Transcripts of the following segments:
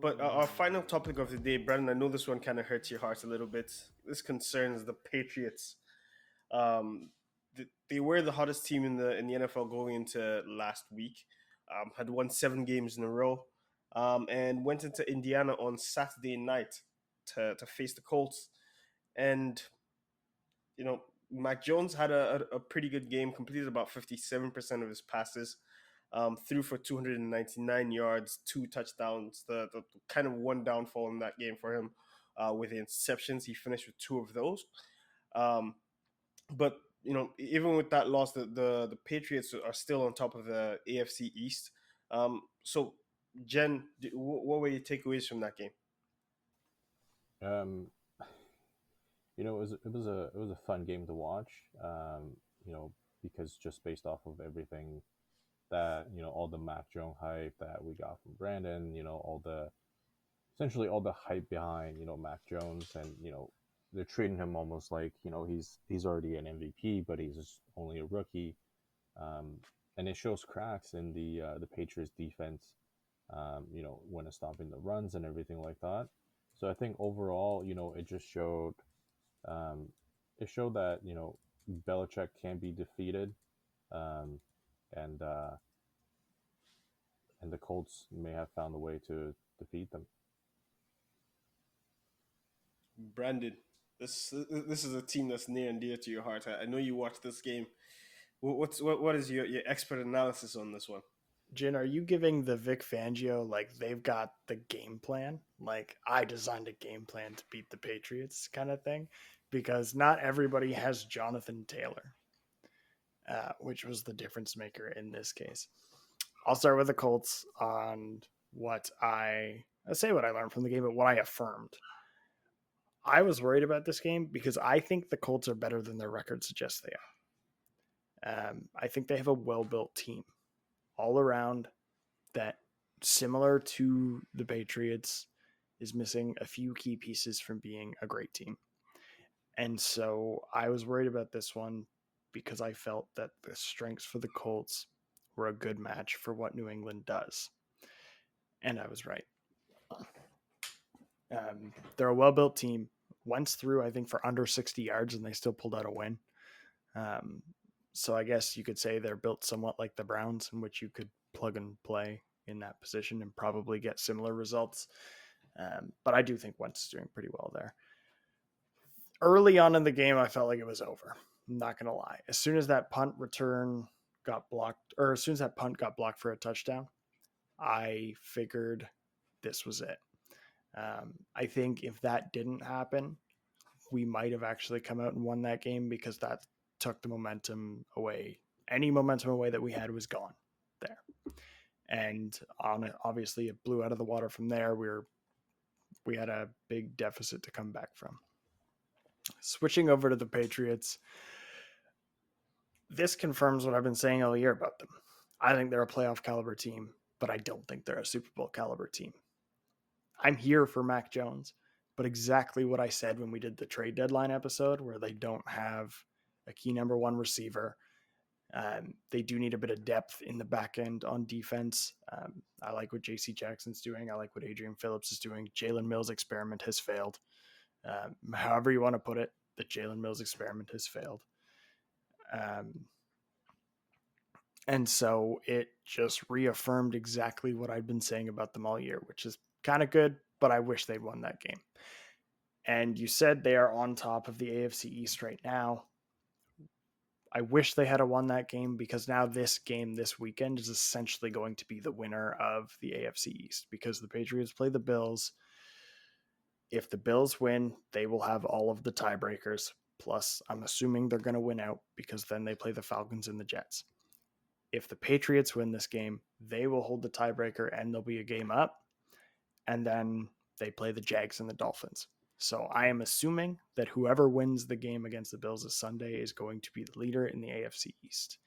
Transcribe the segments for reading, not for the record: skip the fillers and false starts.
But our final topic of the day, Brandon, I know this one kind of hurts your heart a little bit. This concerns the Patriots. Um, they were the hottest team in the NFL going into last week. Had won 7 games in a row, and went into Indiana on Saturday night to face the Colts. And Mac Jones had a pretty good game. Completed about 57% of his passes. Threw for 299 yards, 2 touchdowns. The kind of one downfall in that game for him with the interceptions. He finished with 2 of those. Um, but even with that loss, the Patriots are still on top of the AFC East. So, Jen, what were your takeaways from that game? Um, it was a fun game to watch. Because just based off of everything that all the Mac Jones hype that we got from Brandon, all the essentially all the hype behind Mac Jones, and they're treating him almost like he's already an MVP, but he's just only a rookie, and it shows cracks in the Patriots defense, when it's stopping the runs and everything like that. So I think overall, it just um, showed that Belichick can be defeated, um, and and the Colts may have found a way to defeat them. Brandon, this is a team that's near and dear to your heart. I know you watched this game. What is your expert analysis on this one? Jin, are you giving the Vic Fangio like they've got the game plan? Like I designed a game plan to beat the Patriots kind of thing? Because not everybody has Jonathan Taylor, which was the difference maker in this case. I'll start with the Colts on what I say what I learned from the game, but what I affirmed. I was worried about this game because I think the Colts are better than their record suggests they are. I think they have a well built team all around that, similar to the Patriots, is missing a few key pieces from being a great team. And so I was worried about this one because I felt that the strengths for the Colts were a good match for what New England does. And I was right. They're a well built team. Wentz threw, I think, for under 60 yards, and they still pulled out a win. Um, so I guess you could say they're built somewhat like the Browns, in which you could plug and play in that position and probably get similar results. But I do think Wentz is doing pretty well there. Early on in the game, I felt like it was over. I'm not going to lie. As soon as that punt return got blocked, or as soon as that punt got blocked for a touchdown, I figured this was it. I think if that didn't happen, we might have actually come out and won that game because that took the momentum away. Any momentum away that we had was gone there. And obviously, it blew out of the water from there. We had a big deficit to come back from. Switching over to the Patriots, this confirms what I've been saying all year about them. I think they're a playoff caliber team, but I don't think they're a Super Bowl caliber team. I'm here for Mac Jones, but exactly what I said when we did the trade deadline episode, where they don't have a key number one receiver. They do need a bit of depth in the back end on defense. I like what J.C. Jackson's doing. I like what Adrian Phillips is doing. Jalen Mills' experiment has failed. However you want to put it, the Jalen Mills experiment has failed. And so it just reaffirmed exactly what I've been saying about them all year, which is kind of good, but I wish they'd won that game. And you said they are on top of the AFC East right now. I wish they had won that game because now this game this weekend is essentially going to be the winner of the AFC East because the Patriots play the Bills. If the Bills win, they will have all of the tiebreakers. Plus, I'm assuming they're going to win out because then they play the Falcons and the Jets. If the Patriots win this game, they will hold the tiebreaker and there'll be a game up. And then they play the Jags and the Dolphins. So I am assuming that whoever wins the game against the Bills this Sunday is going to be the leader in the AFC East.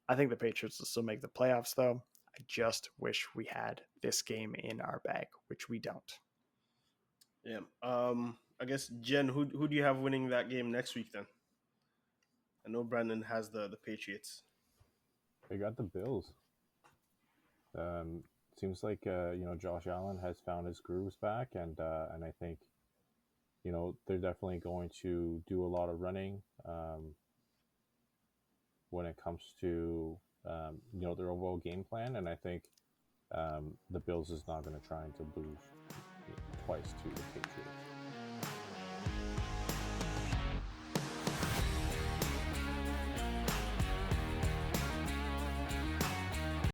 I think the Patriots will still make the playoffs, though. I just wish we had this game in our bag, which we don't. Yeah. I guess Jen, who do you have winning that game next week then? I know Brandon has the Patriots. They got the Bills. seems like Josh Allen has found his grooves back, and I think they're definitely going to do a lot of running when it comes to their overall game plan, and I think the Bills is not going to try to lose twice to the Patriots.